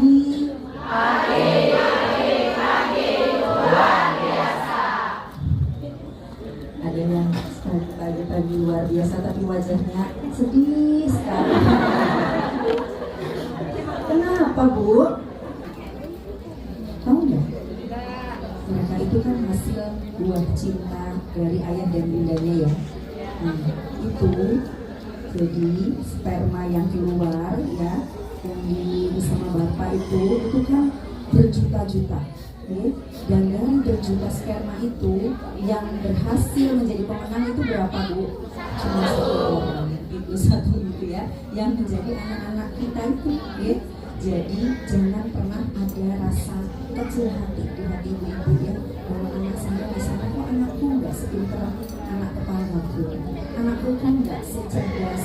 pagi. Luar biasa. Ada yang pagi-pagi luar biasa tapi wajahnya sedih sekali. Kenapa, Bu? Tahu nggak? Mereka itu kan hasil buah cinta dari ayah dan bundanya ya. Nah, itu jadi sperma yang keluar ya, yang di sama bapak itu kan berjuta-juta. Okay. Dan dari berjuta sperma itu yang berhasil menjadi pemenang itu berapa, Bu? Cuma satu orang, itu satu itu ya, yang menjadi anak-anak kita itu. Okay. Jadi jangan pernah ada rasa kecil hati di hati ibu-ibu ya, kalau anak saya misalnya, kok anakku nggak sepintar anak tetanggaku, anakku kan nggak secerdas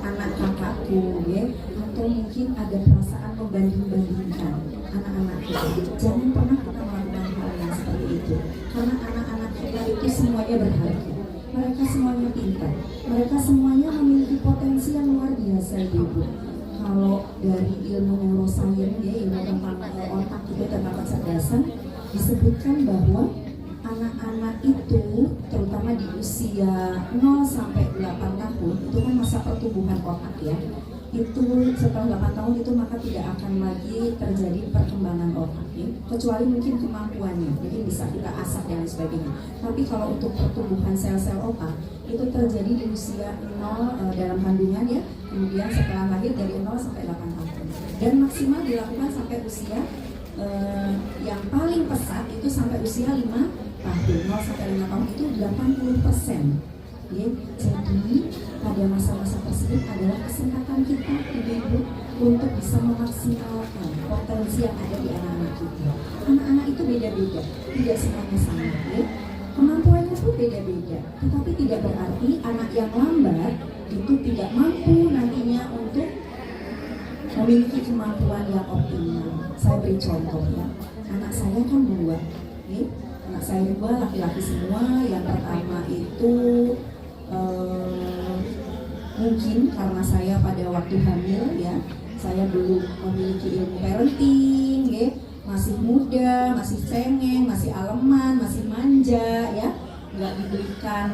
anak kakakku ya, atau mungkin ada perasaan membanding-bandingkan anak-anak kita. Jangan pernah kita melakukan hal yang seperti itu, karena anak-anak kita itu semuanya berharga, mereka semuanya pintar, mereka semuanya memiliki potensi yang luar biasa ibu. Kalau dari ilmu neuroscience ya, ilmu tentang otak itu, tentang kecerdasan, disebutkan bahwa anak-anak itu terutama di usia 0 sampai 8 tahun itu kan masa pertumbuhan otak ya. Itu setelah 8 tahun itu maka tidak akan lagi terjadi perkembangan otak ya, kecuali mungkin kemampuannya, jadi bisa kita asah dan sebagainya. Tapi kalau untuk pertumbuhan sel-sel otak itu terjadi di usia 0 dalam kandungan ya, kemudian setelah lahir dari 0 sampai 8 tahun, dan maksimal dilakukan sampai usia yang paling pesat itu sampai usia 5 tahun. 0 sampai 5 tahun itu 80%. Ya, jadi pada masa-masa tersebut adalah kesempatan kita ibu-ibu untuk bisa memaksimalkan potensi yang ada di anak-anak kita. Anak-anak itu beda-beda, tidak semuanya sama ya. Kemampuannya pun beda-beda, tetapi tidak berarti anak yang lambat itu tidak mampu nantinya untuk memiliki kemampuan yang optimal. Saya beri contoh ya, anak saya kan 2 ya. Anak saya 2 laki-laki semua. Yang pertama itu mungkin karena saya pada waktu hamil ya, saya belum memiliki ilmu parenting ya, masih muda, masih cengeng, masih aleman, masih manja ya, nggak diberikan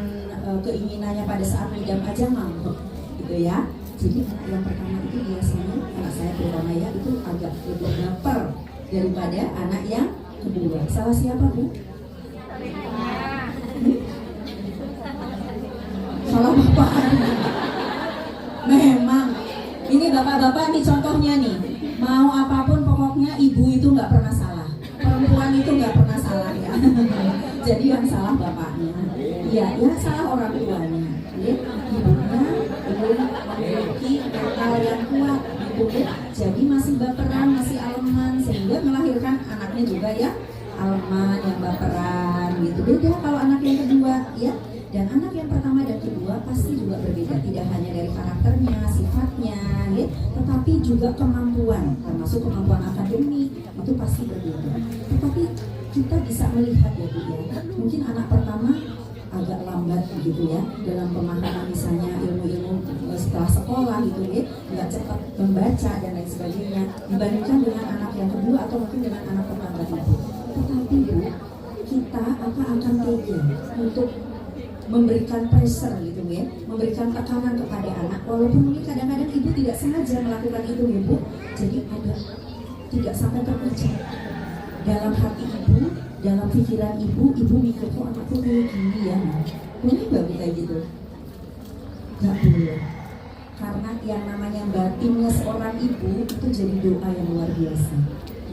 keinginannya pada saat ngidam aja ngambek gitu ya. Jadi anak yang pertama itu biasanya, anak saya terutama ya, itu agak lebih baper daripada anak yang kedua. Salah siapa, Bu? Salah bapak. Memang ini bapak-bapak nih contohnya nih, mau apapun pokoknya ibu itu nggak pernah salah, perempuan itu nggak pernah salah ya. Jadi yang salah bapaknya, ya salah orang tuanya ya. Ibunya belum memiliki mental yang kuat gitu, jadi masih baperan, masih aleman, sehingga melahirkan anaknya juga ya aleman, yang baperan gitu. Beda kalau anak yang kedua ya. Dan anak yang pertama dan kedua pasti juga berbeda, tidak hanya dari karakternya, sifatnya, ya, tetapi juga kemampuan, termasuk kemampuan akademik itu pasti berbeda. Tetapi kita bisa melihat ya Bu ya, mungkin anak pertama agak lambat gitu ya dalam pemahaman misalnya ilmu-ilmu setelah sekolah gitu ya, nggak cepat membaca dan lain sebagainya dibandingkan dengan anak yang kedua atau mungkin dengan anak pertama itu. Tetapi Bu, kita akan tega untuk memberikan pressure gitu ya, memberikan tekanan kepada anak, walaupun mungkin kadang-kadang ibu tidak sengaja melakukan itu ya Bu. Jadi ada tidak sampai terpecah dalam hati ibu, dalam pikiran ibu mikir kok anakku kayak gini ya. Boleh nggak kayak gitu? Nggak boleh. Karena yang namanya batinnya seorang ibu itu jadi doa yang luar biasa,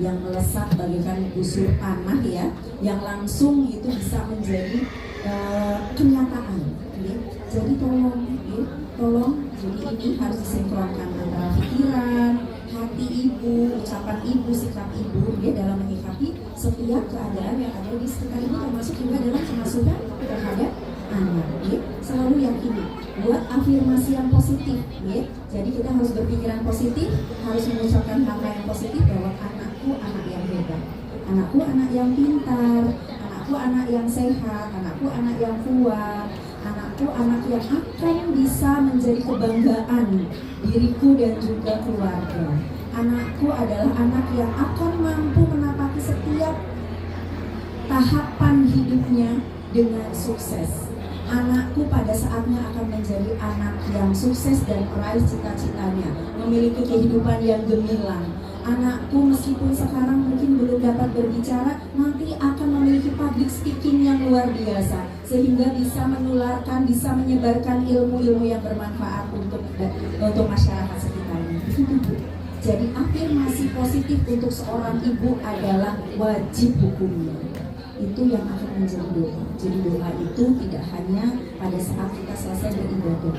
yang melesat bagaikan busur tanah ya, yang langsung itu bisa menjadi kenyataan ya. Jadi tolong ya, tolong, jadi ini harus disinkronkan antara pikiran, hati ibu, ucapan ibu, sikap ibu ya dalam menyikapi setiap keadaan yang ada di sekitar ibu, termasuk juga dalam pengasuhan terhadap anak ya. Selalu yakini, buat afirmasi yang positif ya. Jadi kita harus berpikiran positif, harus mengucapkan hal-hal yang positif bahwa anakku anak yang hebat, anakku anak yang pintar, anakku anak yang sehat, anakku anak yang kuat, anakku anak yang akan bisa menjadi kebanggaan diriku dan juga keluarga. Anakku adalah anak yang akan mampu menapaki setiap tahapan hidupnya dengan sukses. Anakku pada saatnya akan menjadi anak yang sukses dan meraih cita-citanya, memiliki kehidupan yang gemilang. Anakku meskipun sekarang mungkin belum dapat berbicara, nanti akan memiliki public speaking yang luar biasa, sehingga bisa menularkan, bisa menyebarkan ilmu-ilmu yang bermanfaat untuk masyarakat sekitarnya. Begitu, Bu. Jadi afirmasi positif untuk seorang ibu adalah wajib hukumnya. Itu yang akan menjadi doa. Jadi doa itu tidak hanya pada saat kita selesai beribadah,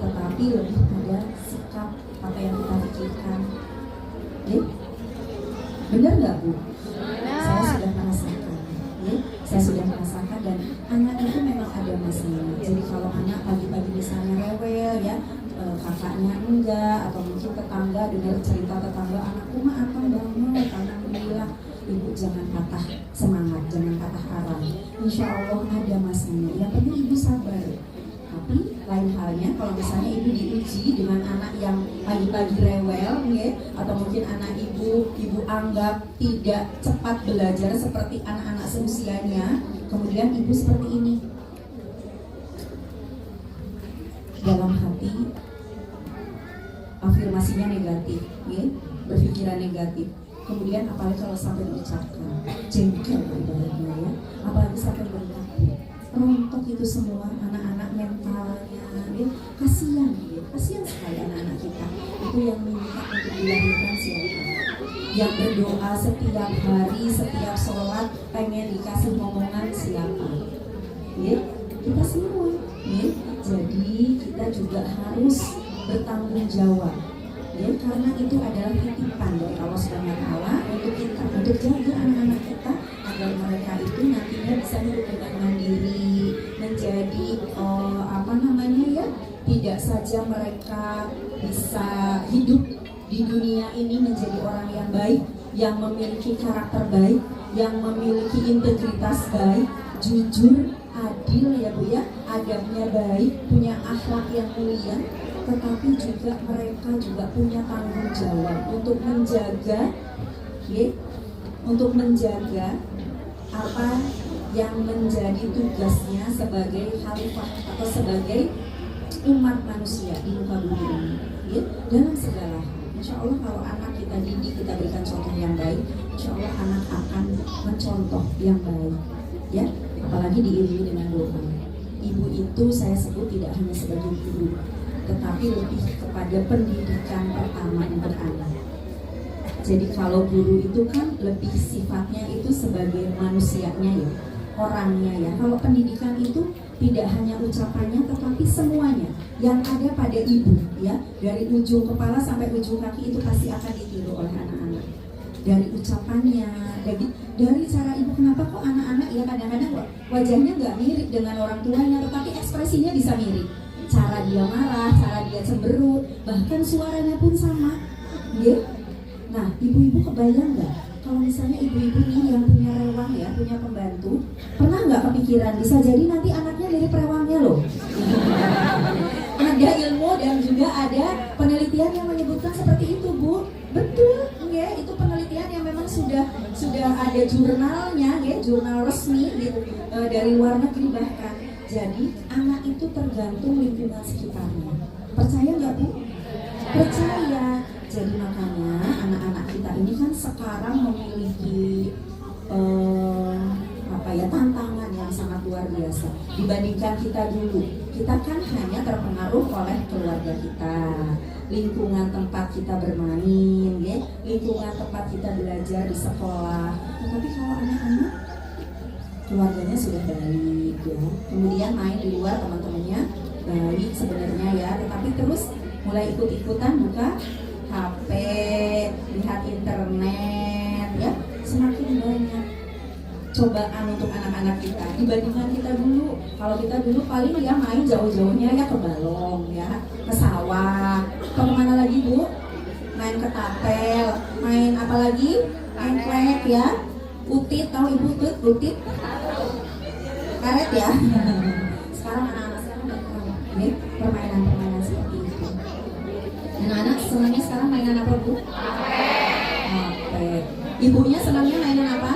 tetapi lebih pada sikap apa yang kita pikirkan. Ya? Benar nggak, Bu? Saya sudah merasakan. Ya? Saya sudah merasakan, dan anak itu memang ada masalah. Jadi kalau anak pagi-pagi misalnya rewel, ya, kakaknya enggak, atau mungkin tetangga dengar cerita tetangga, anakku mah akan banget, alhamdulillah. Ibu jangan patah semangat, jangan patah arang. Insya Allah ada masanya. Yang penting ibu sabar. Tapi lain halnya kalau misalnya ibu diuji dengan anak yang pagi-pagi rewel, ya, atau mungkin anak ibu anggap tidak cepat belajar seperti anak-anak seusianya, kemudian ibu seperti ini. Dalam hati afirmasinya negatif, ya, berpikiran negatif. Kemudian apalagi kalau sampai diucapkan jengkel ibaratnya, ya, apalagi sampai bertakbir, rontok itu semua anak-anak mentalnya, ya, kasihan sekali anak-anak kita. Itu yang minta untuk dilahirkan siapa? Yang berdoa setiap hari, setiap sholat pengen dikasih ngomongan siapa? Ya, kita semua. Ya. Jadi kita juga harus bertanggung jawab. Ya, karena itu adalah titipan dari Allah SWT untuk kita, untuk jaga anak-anak kita agar mereka itu nantinya bisa hidup dengan mandiri, menjadi tidak saja mereka bisa hidup di dunia ini menjadi orang yang baik, yang memiliki karakter baik, yang memiliki integritas baik, jujur, adil, ya Bu ya, adabnya baik, punya akhlak yang mulia, tetapi juga mereka juga punya tanggung jawab untuk menjaga, apa yang menjadi tugasnya sebagai khalifah atau sebagai umat manusia di muka bumi ini, ya, dalam segala hal. Insya Allah kalau anak kita didik, kita berikan contoh yang baik, insya Allah anak akan mencontoh yang baik, ya, apalagi diiringi dengan doa. Ibu itu saya sebut tidak hanya sebagai guru, tetapi lebih kepada pendidikan pertama untuk anak. Jadi kalau guru itu kan lebih sifatnya itu sebagai manusianya, ya, orangnya, ya. Kalau pendidikan itu tidak hanya ucapannya, tetapi semuanya yang ada pada ibu, ya, dari ujung kepala sampai ujung kaki itu pasti akan ditiru oleh anak-anak. Dari ucapannya, dari cara ibu. Kenapa kok anak-anak ya kadang-kadang wajahnya nggak mirip dengan orang tuanya, tetapi ekspresinya bisa mirip. Cara dia marah, cara dia cemberut, bahkan suaranya pun sama, ya. Nah, ibu-ibu kebayang nggak kalau misalnya ibu-ibu nih yang punya rewang, ya, punya pembantu, pernah nggak kepikiran bisa jadi nanti anaknya mirip rewangnya loh? Ada ilmu dan juga ada penelitian yang menyebutkan seperti itu, Bu. Betul, ya, itu penelitian yang memang sudah ada jurnalnya, ya, jurnal resmi gitu, dari luar negeri bahkan. Jadi anak itu tergantung lingkungan sekitarnya. Percaya nggak, Bu? Percaya. Jadi makanya anak-anak kita ini kan sekarang memiliki tantangan yang sangat luar biasa dibandingkan kita dulu. Kita kan hanya terpengaruh oleh keluarga kita, lingkungan tempat kita bermain, ya, lingkungan tempat kita belajar di sekolah. Tetapi kalau anak-anak keluarganya sudah baik, ya, kemudian main di luar teman-temannya baik sebenarnya, ya, tetapi terus mulai ikut-ikutan buka HP, lihat internet, ya, semakin banyak cobaan untuk anak-anak kita dibandingkan kita dulu. Kalau kita dulu paling ya main jauh-jauhnya ya ke balong, ya, ke sawah, ke mana lagi, Bu? Main ketapel, main apa lagi? Main klek, ya, utit, tahu Ibu utit? Karet, ya. Sekarang anak-anak sekarang nggak tahu, ya, permainan-permainan seperti itu. Anak-anak senangnya sekarang mainan apa, Bu? Ibunya senangnya mainan apa?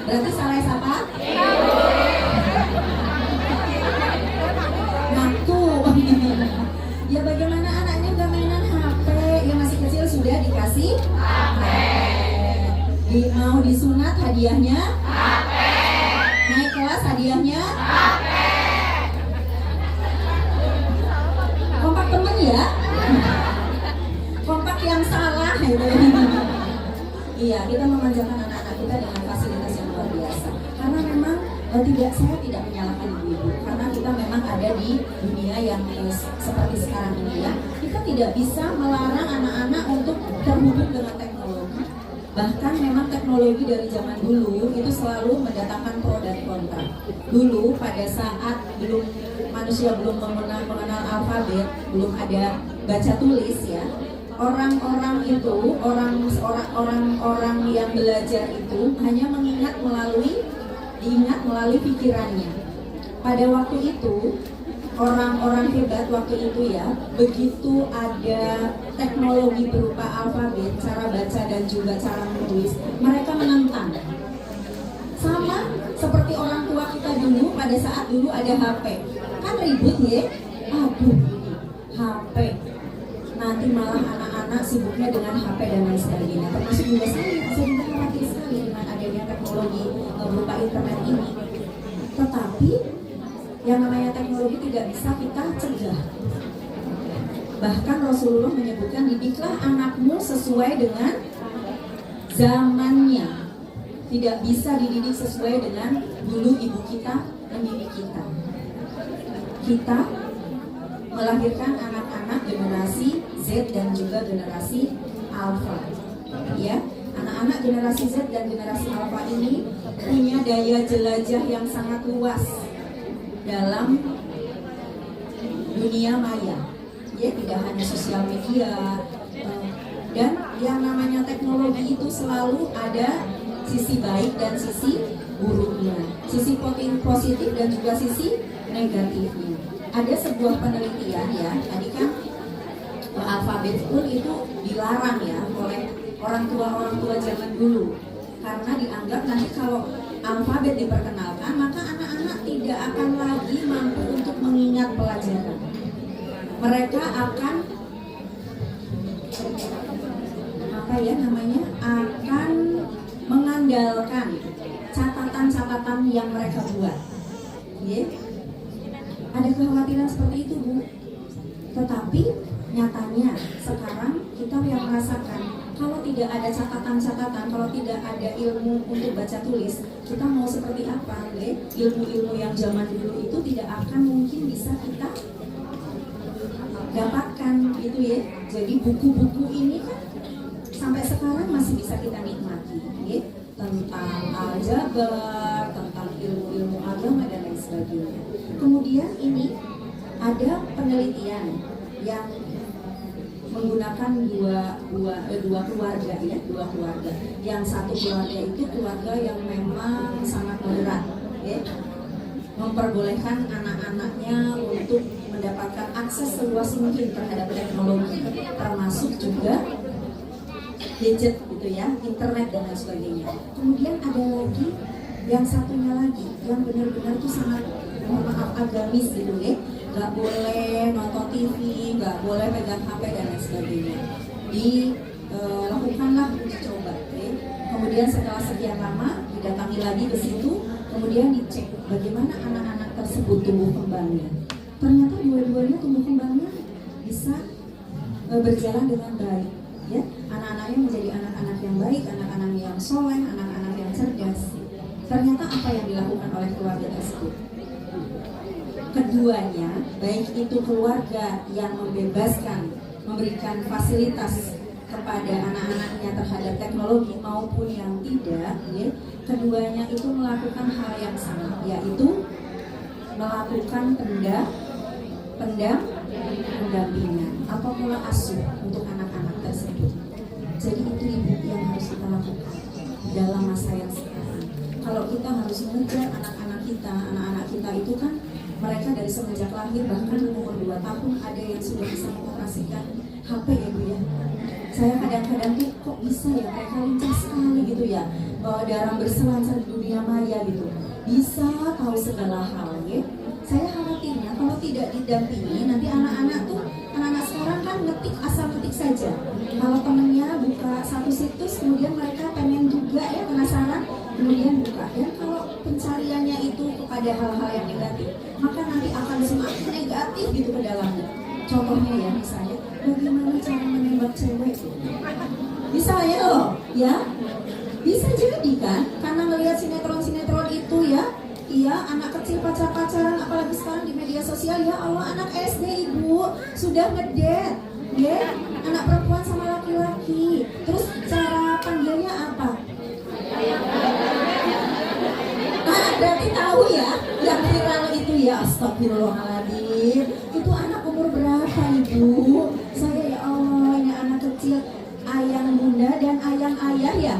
Berarti salah siapa? Ngaku. Ya bagaimana anaknya gak mainan HP? Yang masih kecil sudah dikasih HP. Mau disunat hadiahnya HP. Naik kelas hadiahnya HP. Kompak temen ya? Kompak yang salah gitu. Iya, kita memanjakan anak-anak kita dengan fasilitas yang luar biasa. Karena memang saya tidak menyalahkan ibu-ibu, karena kita memang ada di dunia yang seperti sekarang ini ya. Kita tidak bisa melarang anak-anak untuk terhubung dengan teknologi. Bahkan memang teknologi dari zaman dulu itu selalu mendatangkan pro dan kontra. Dulu pada saat manusia belum mengenal alfabet, belum ada baca tulis ya. Orang-orang yang belajar itu hanya diingat melalui pikirannya. Pada waktu itu orang-orang hebat waktu itu ya, begitu ada teknologi berupa alfabet, cara baca dan juga cara menulis, mereka menentang. Sama seperti orang tua kita dulu pada saat dulu ada HP, kan ribut ya, aduh HP, nanti malah anak-anak sibuknya dengan HP dan lain sebagainya. Termasuk juga saya juga khawatir sekali dengan adanya teknologi berupa internet ini. Tetapi yang namanya teknologi tidak bisa kita cegah. Bahkan Rasulullah menyebutkan, didiklah anakmu sesuai dengan zamannya. Tidak bisa dididik sesuai dengan dulu ibu kita mendidik kita. Kita melahirkan anak-anak generasi Z dan juga generasi Alpha. Ya, anak-anak generasi Z dan generasi Alpha ini punya daya jelajah yang sangat luas dalam dunia maya. Ya, tidak hanya sosial media, dan yang namanya teknologi itu selalu ada sisi baik dan sisi buruknya, sisi positif dan juga sisi negatifnya. Ada sebuah penelitian ya, tadi kan alfabet pun itu dilarang ya oleh orang tua zaman dulu, karena dianggap nanti kalau alfabet diperkenalkan maka anak-anak tidak akan lagi mampu untuk mengingat pelajaran. Mereka akan akan mengandalkan catatan-catatan yang mereka buat. Ya. Ada kekhawatiran seperti itu, Bu. Tetapi nyatanya sekarang kita yang merasakan kalau tidak ada catatan-catatan, kalau tidak ada ilmu untuk baca tulis, kita mau seperti apa? Ya? Ilmu-ilmu yang zaman dulu itu tidak akan mungkin bisa kita dapatkan gitu ya. Jadi buku-buku ini kan sampai sekarang masih bisa kita nikmati ya? Tentang aljabar, tentang ilmu-ilmu agama dan lain sebagainya. Kemudian ini ada penelitian yang menggunakan dua keluarga ya, dua keluarga. Yang satu keluarga itu keluarga yang memang sangat moderat ya. Memperbolehkan anak-anaknya untuk mendapatkan akses seluas mungkin terhadap teknologi, termasuk juga gadget gitu ya, internet dan lain sebagainya. Kemudian ada lagi yang satunya lagi yang benar-benar itu sangat agamis gitu ya, nggak boleh nonton TV, nggak boleh pegang HP dan lain sebagainya. Lakukanlah uji coba ya. Kemudian setelah sekian lama didatangi lagi ke situ, kemudian dicek bagaimana anak-anak tersebut tumbuh kembangnya. Ternyata dua-duanya tumbuh kembangnya bisa berjalan dengan baik ya. Anak-anaknya menjadi anak-anak yang baik, anak-anak yang soleh, anak-anak yang cerdas. Ternyata apa yang dilakukan oleh keluarga tersebut? Keduanya, baik itu keluarga yang memberikan fasilitas kepada anak-anaknya terhadap teknologi maupun yang tidak, ya, keduanya itu melakukan hal yang sama, yaitu melakukan pendampingan atau pola asuh untuk anak-anak tersebut. Jadi itu ibu yang harus kita lakukan dalam masa yang sekarang. Kalau kita harus mengejar anak-anak kita itu kan mereka dari semenjak lahir, bahkan umur 2 tahun ada yang sudah bisa mengoperasikan HP ya Bu ya. Saya kadang-kadang tuh kok bisa ya mereka lincah sekali gitu ya, dalam berselancar di dunia maya gitu, bisa tahu segala hal ya. Saya khawatirnya kalau tidak didampingi nanti anak-anak sekarang kan ngetik asal ngetik saja. Kalau temennya buka satu situs kemudian mereka pengen juga ya, penasaran kemudian buka, dan kalau pencariannya itu kepada hal-hal yang negatif maka nanti akan semakin negatif gitu ke dalamnya. Contohnya ya, misalnya bagaimana cara menembak cewek, misalnya loh ya, bisa jadi kan karena melihat sinetron itu ya. Iya, anak kecil pacaran, apalagi sekarang di media sosial, ya Allah, anak SD Ibu sudah ngedate ya, anak perempuan sama laki-laki. Terus cara panggilnya apa? Berarti tahu ya yang viral itu ya, astagfirullahaladzim, itu anak umur berapa Ibu? Saya ya Allah, ini anak kecil, ayang bunda dan ayang ayah ya.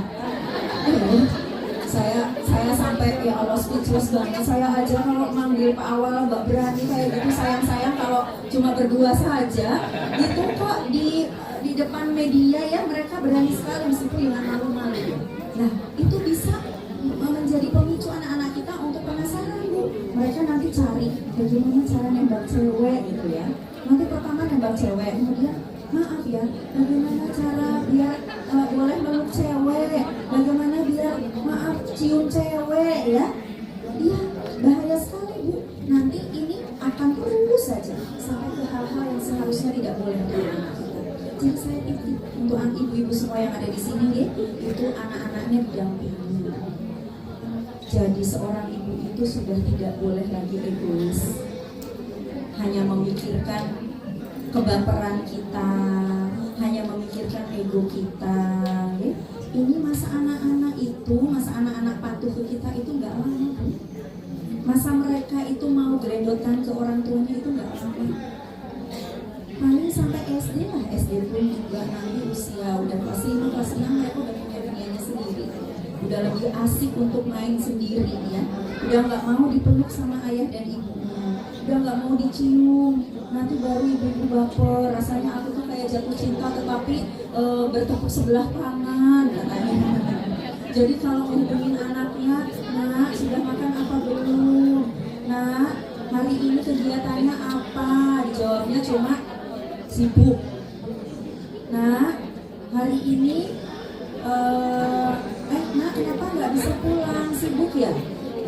Saya sampai ya Allah speechless banget. Saya aja kalau manggil Pak Awal nggak berani kayak gitu, sayang kalau cuma berdua saja. Itu kok di depan media ya mereka berani sekali meskipun dengan malu-malu. Nah itu bisa menjadi pemicu anak-anak kita untuk penasaran Bu. Mereka nanti cari bagaimana cara nembak cewek gitu ya. Nanti pertama nembak cewek, kemudian maaf ya, bagaimana cara biar boleh meluk cewek, bagaimana biar maaf cium cewek ya. Iya, bahaya sekali Bu. Nanti ini akan terus saja sampai ke hal-hal yang seharusnya tidak boleh dari anak kita. Jadi saya titip untuk ibu-ibu semua yang ada di sini ya, itu anak-anaknya didampingi. Jadi seorang ibu itu sudah tidak boleh lagi egois, hanya memikirkan kebaperan kita, hanya memikirkan ego kita ya. Ini masa anak-anak itu, masa anak-anak patuh ke kita itu nggak lama. Masa mereka itu mau gerendotan ke orang tuanya itu nggak lama. Paling sampai SD lah, SD pun juga nanti usia udah kelas 5, kelas 6 mereka udah punya dunianya sendiri. Udah lebih asik untuk main sendiri ya. Udah nggak mau dipeluk sama ayah dan ibunya, udah nggak mau dicium. Nanti baru ibu-ibu baper, rasanya aku tuh kayak jatuh cinta tetapi bertepuk sebelah tangan katanya. Jadi kalau menghubungin anaknya, nak sudah makan apa belum? Nak hari ini kegiatannya apa? Dijawabnya cuma sibuk. Nah hari ini nak kenapa nggak bisa pulang, sibuk ya?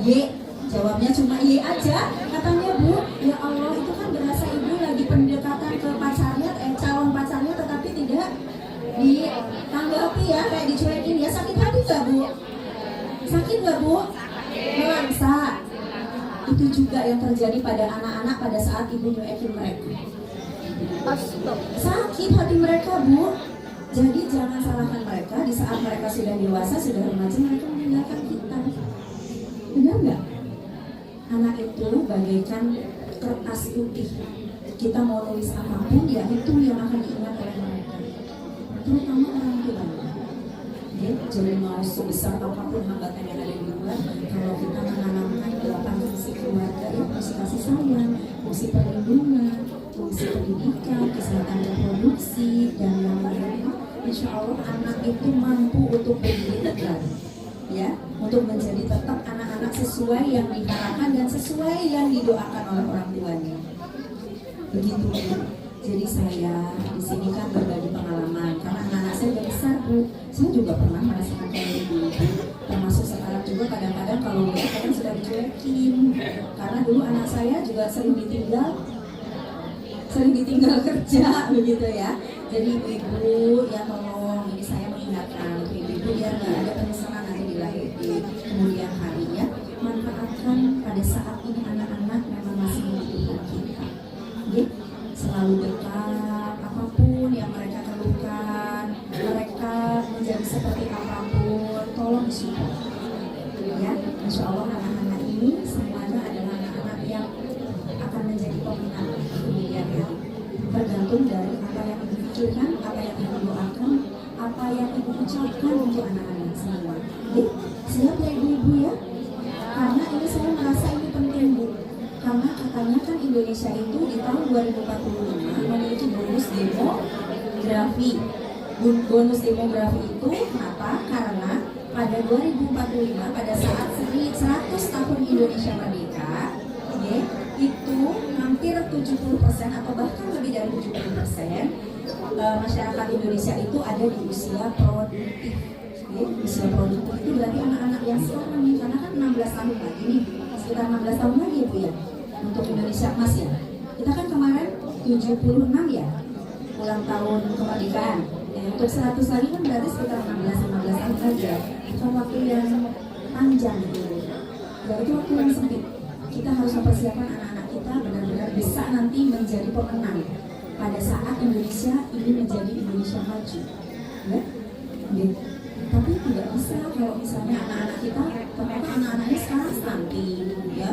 Ye, jawabnya cuma ye aja. Katanya Bu, ya Allah itu kan berasa ibu lagi pendekatan ke pacarnya, calon pacarnya, tetapi tidak ditanggapi ya, kayak dicuekin ya. Sakit hati nggak Bu? Sakit nggak Bu? Melangsa. Itu juga yang terjadi pada anak-anak pada saat ibu nyuekin mereka. Sakit hati mereka Bu. Jadi jangan salahkan mereka di saat mereka sudah dewasa, sudah remaja, mereka meninggalkan kita. Benar nggak? Anak itu bagaikan kertas putih. Kita mau nulis apapun, ya itu yang akan diingat oleh mereka. Terutama orang tua. Ya, jadi mau sebesar apapun hambatan yang ada di luar, kalau kita menanamkan 8 fungsi keluarga, ya fungsi kasih sayang, fungsi perlindungan, fungsi pendidikan, kesehatan reproduksi, dan yang lainnya, insya Allah anak itu mampu untuk berdiri tegak, ya, untuk menjadi tetap anak-anak sesuai yang diharapkan dan sesuai yang didoakan oleh orang tuanya. Begitu Bu. Jadi saya di sini kan berbagi pengalaman karena anak-anak saya udah besar Bu. Saya juga pernah merasakan kayak dulu, termasuk sekarang juga kadang-kadang kalau lihat kadang sudah dicuekin. Karena dulu anak saya juga sering ditinggal kerja begitu ya. Jadi ibu-ibu ya tolong, ini saya mengingatkan untuk ibu-ibu biar nggak ada penyesalan nanti di kemudian harinya. Manfaatkan pada saat ini anak-anak memang masih membutuhkan kita. Gitu. Selalu dekat, apapun yang mereka keluhkan, mereka menjadi seperti apapun, tolong disupport. Ya, insya Allah anak-anak ini semuanya adalah anak-anak yang akan menjadi pemenang kemudian hari. Tergantung dari apa yang ibu pikirkan, apa yang ibu doakan, apa yang ibu ucapkan untuk anak-anak semua. Siap ya ibu-ibu ya? Karena ini saya merasa ini penting Bu. Karena katanya kan Indonesia itu di tahun 2045 memiliki bonus demo demografi. Bonus demografi itu kenapa? Karena pada 2045 pada saat 100 tahun Indonesia merdeka, ya, itu hampir 70% atau bahkan lebih dari 70% masyarakat Indonesia itu ada di usia produktif. Ya, usia produktif itu berarti anak-anak yang sekarang nih, karena kan 16 tahun lagi nih, sekitar 16 tahun lagi ya Bu ya, untuk Indonesia Emas ya. Kita kan kemarin 76 ya, ulang tahun kemerdekaan. Ya, untuk 100 lagi kan berarti sekitar 16 tahun saja. Bukan waktu yang panjang gitu. Ya, itu waktu yang sempit. Kita harus mempersiapkan anak-anak kita benar-benar bisa nanti menjadi pemenang pada saat Indonesia ini menjadi Indonesia maju. Ya? Gitu. Tapi tidak bisa kalau misalnya anak-anak kita, ternyata anak-anaknya sekarang stunting, ya.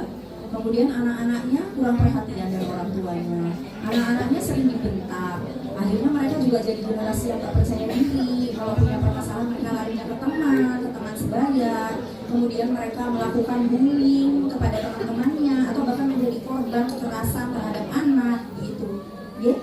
Kemudian anak-anaknya kurang perhatian dari orang tuanya, anak-anaknya sering dibentak. Akhirnya mereka juga jadi generasi yang tak percaya diri. Kalau punya permasalahan mereka larinya ke teman sebaya. Kemudian mereka melakukan bullying kepada teman-temannya atau bahkan menjadi korban kekerasan terhadap anak, gitu. Ya,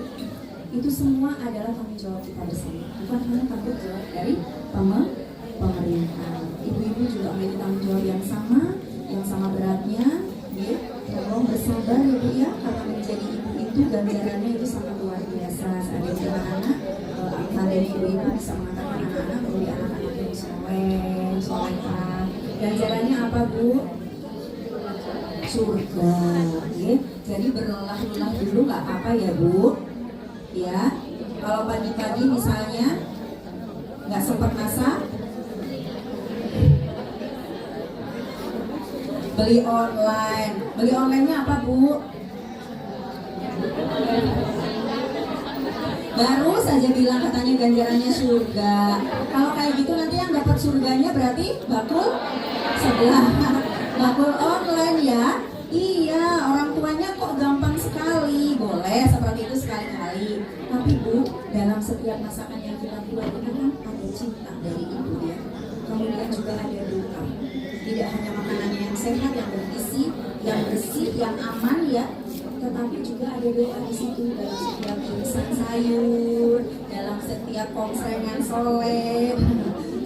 itu semua adalah tanggung jawab kita bersama. Bukan hanya tanggung jawab dari pemerintah. Ibu-ibu juga memiliki tanggung jawab yang sama beratnya. Ya, tolong bersabar ya Bu ya, karena menjadi ibu itu ganjarannya itu sangat luar biasa. Ada anak-anak, dari ibu itu bisa mengatakan anak-anak menjadi anak-anak yang soleh. Ganjarannya apa Bu? Surga. Ya. Jadi berlelah-lelah dulu nggak apa-apa ya Bu. Ya, kalau pagi-pagi misalnya nggak sempat masak, beli online. Beli online-nya apa Bu? Baru saja bilang katanya ganjarannya surga. Kalau kayak gitu nanti yang dapat surganya berarti bakul sebelah. Bakul online ya. Iya, orang tuanya kok gampang sekali. Boleh seperti itu sekali-kali. Tapi Bu, dalam setiap masakan yang kita buat itu kan ada cinta dari ibu ya. Kemudian juga ada doa. Tidak hanya makanannya yang sehat, yang bergizi, yang bersih, yang aman ya, tetapi juga ada doa di situ dalam setiap irisan sayur, dalam setiap kongsengan soleh.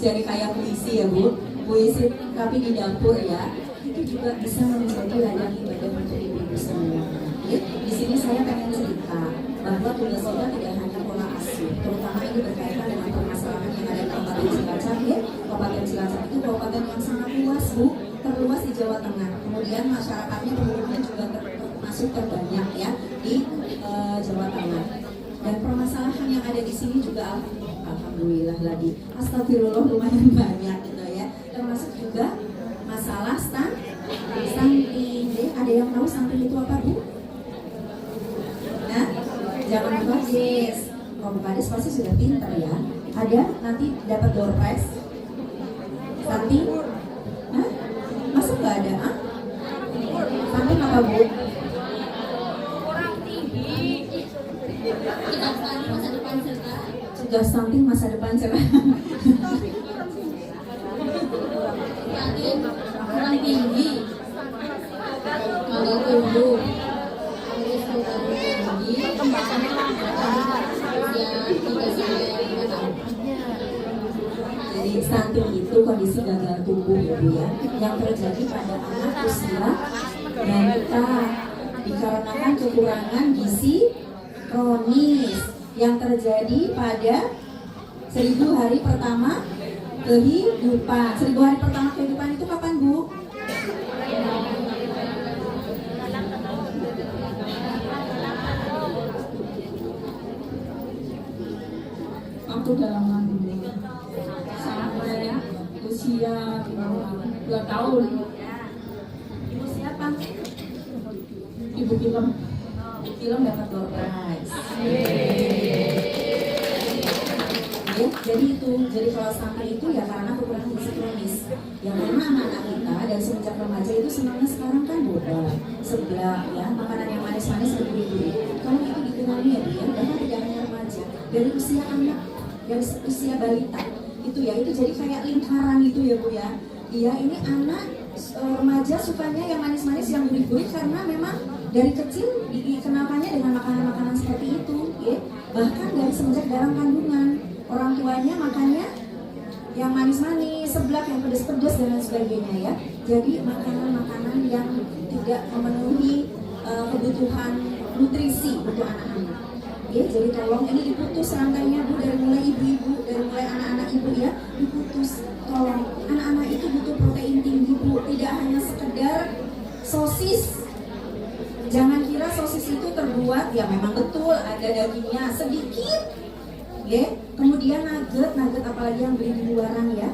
Jadi kayak puisi ya Bu, puisi tapi di dapur ya. Itu juga bisa menjadi ladang ibadah untuk ibu-ibu semua. Ya, di sini saya pengen cerita bahwa tugas kita tidak hanya pola asuh, terutama ini berkaitan dengan permasalahan yang ada di Kabupaten Cilacap ya. Kabupaten Cilacap itu kabupaten yang sangat luas Bu, terluas di Jawa Tengah. Kemudian masyarakatnya penduduknya juga termasuk terbanyak ya di Jawa Tengah. Dan permasalahan yang ada di sini juga alhamdulillah lagi, astagfirullah lumayan banyak gitu ya. Termasuk juga masalah stunting. Ada yang tahu stunting itu apa Bu? Nah, jangan lupa guys. Kalau Bu Kades pasti sudah pintar ya. Ada nanti dapat door prize. Stunting? Hah? Masa nggak ada? Ah? Stunting apa Bu? Kurang tinggi. Kita stunting masa depan cerah. Sudah stunting masa depan cerah. Kurang tinggi. Kalau tumbuh terus kurang tinggi, kembarannya lambat. Ya, 3 sampai 5 tahun. Jadi stunting itu kondisi gagal tumbuh ya Bu ya, yang terjadi pada anak usia balita dikarenakan kekurangan gizi kronis yang terjadi pada 1000 hari pertama kehidupan. 1000 hari pertama kehidupan itu kapan Bu? Waktu dalam kandungan sampai usia 2 tahun. Ibu siapa? Ibu film. Film dapat door prize. Ya, jadi kalau stunting itu ya karena kekurangan gizi kronis. Yang mana anak-anak kita dan semenjak remaja itu senangnya sekarang kan boba, seblak ya, makanan yang manis-manis begitu. Kalau itu dikurangi ya dia, bahkan tidak hanya remaja, dari usia anak, dari usia balita itu ya, itu jadi kayak lingkaran itu ya Bu ya. Dia ini anak remaja sukanya yang manis-manis, yang gurih-gurih karena memang dari kecil dikenalkannya dengan makanan-makanan seperti itu, ya. Bahkan dari semenjak dalam kandungan orang tuanya makannya yang manis-manis, seblak, yang pedas-pedas dan lain sebagainya, ya. Jadi makanan-makanan yang tidak memenuhi kebutuhan nutrisi untuk anak-anak. Ya, jadi tolong ini diputus rantainya Bu, dari mulai ibu-ibu, dari mulai anak-anak ibu, ya, diputus. Tolong, anak-anak itu butuh protein tinggi Bu, tidak hanya sekedar sosis. Jangan kira sosis itu terbuat, ya memang betul ada dagingnya sedikit, ya. Kemudian nugget apalagi yang beli di luaran, ya.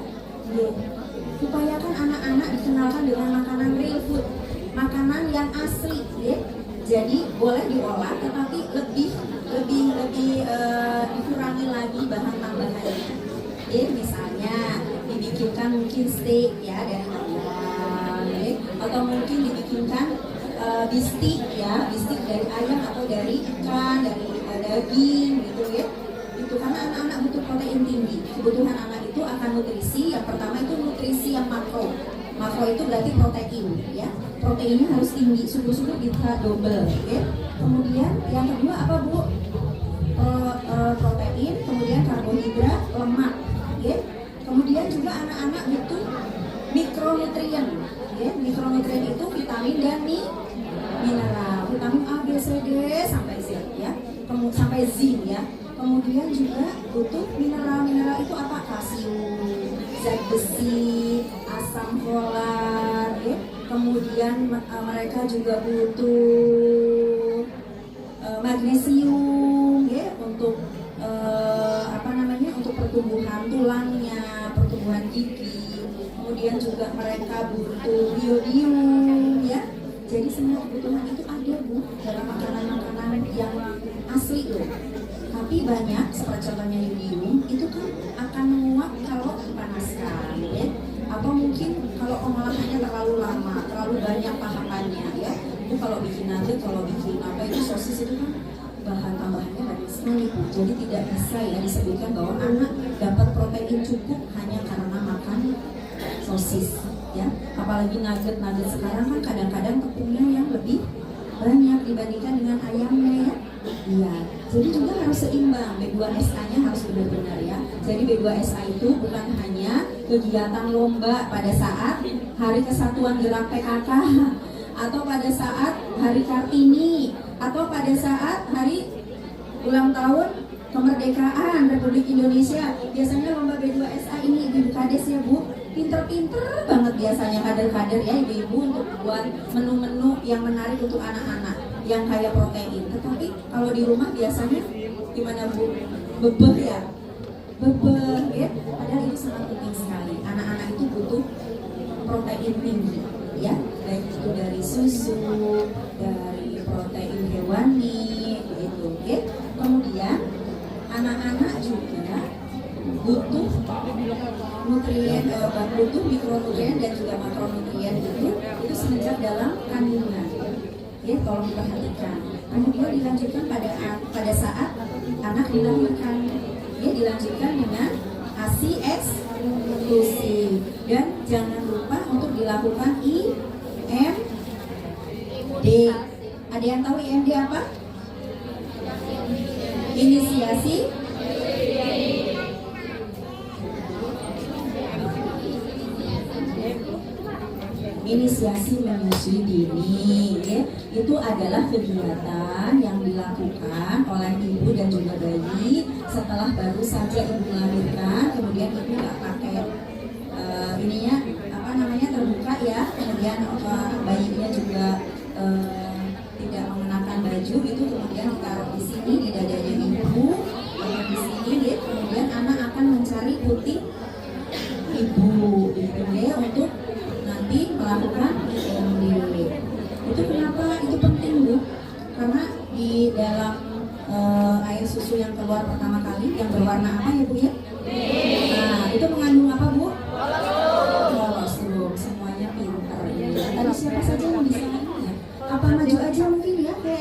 Upayakan anak-anak dikenalkan dengan makanan real food, makanan yang asli, ya. Jadi boleh diolah, tetapi lebih dikurangi lagi bahan tambahannya. Ya, misalnya dibikinkan mungkin steak, ya, dari ayam, ya. Atau mungkin dibikinkan bistik, ya, bistik dari ayam atau dari ikan, dari daging, gitu, ya. Itu karena anak-anak butuh protein tinggi. Kebutuhan anak itu akan nutrisi. Yang pertama itu nutrisi yang makro. Makro itu berarti protein, ya. Proteinnya harus tinggi, syukur-syukur bisa double, ya. Kemudian yang kedua apa Bu? Protein, kemudian karbohidrat, lemak, ya. Kemudian juga anak-anak butuh mikronutrien, ya. Mikronutrien itu vitamin dan mineral, vitamin A, B, C, D sampai Z, ya. Sampai zinc, ya. Kemudian juga butuh mineral itu apa? Kalsium, zat besi, asam folat, ya. Kemudian mereka juga butuh magnesium, ya, untuk untuk pertumbuhan tulangnya, pertumbuhan gigi. Kemudian juga mereka butuh iodium, ya. Jadi semua kebutuhan itu ada Bu dalam makanan-makanan yang asli loh. Tapi banyak, seperti contohnya iodium itu kan akan menguap kalau dipanaskan, ya. Atau mungkin kalau pengolahannya terlalu lama, terlalu banyak tahapannya, ya. Itu kalau bikin nugget, kalau bikin apa itu sosis itu kan bahan tambahannya banyak sekali, Bu. Jadi tidak bisa, ya, disebutkan bahwa anak dapat protein cukup hanya karena makan sosis, ya. Apalagi nugget sekarang kan kadang-kadang tepungnya yang lebih banyak dibandingkan dengan ayamnya, ya. Iya, jadi juga harus seimbang. B2SA-nya harus benar-benar, ya. Jadi B2SA itu bukan hanya kegiatan lomba pada saat Hari Kesatuan Gerak PKK, atau pada saat Hari Kartini, atau pada saat hari ulang tahun kemerdekaan Republik Indonesia. Biasanya lomba B2SA ini ibu kades, ya Bu, pinter-pinter banget biasanya kader-kader, ya, ibu-ibu untuk buat menu-menu yang menarik untuk anak-anak yang kaya protein. Tetapi kalau di rumah biasanya gimana Bu? Bebeh, ya, bebeh, ya. Padahal itu sangat penting sekali. Anak-anak itu butuh protein tinggi, ya, baik itu dari susu, dari protein hewani, begitu, ya. Kemudian anak-anak juga butuh nutrien, butuh mikronutrien dan juga makronutrien itu semenjak dalam kandungan, ya, tolong diperhatikan. Kemudian dilanjutkan pada saat anak dilahirkan, ya, dilanjutkan dengan ASI eksklusif, dan jangan lupa untuk dilakukan IMD. Ada yang tahu IMD apa? Inisiasi menyusui dini, ya. Itu adalah kegiatan yang dilakukan oleh ibu dan juga bayi setelah baru saja ibu melahirkan. Kemudian ibu nggak pakai terbuka, ya. Kemudian bayinya juga tidak mengenakan baju, itu kemudian ditaruh di sini di dadanya ibu atau di sini, ya. Kemudian anak akan mencari putih ibu, gitu, ya, untuk nanti melakukan IMD. Itu kenapa itu penting, Bu? Karena di dalam air susu yang keluar pertama kali yang berwarna apa, ya Bu, ya?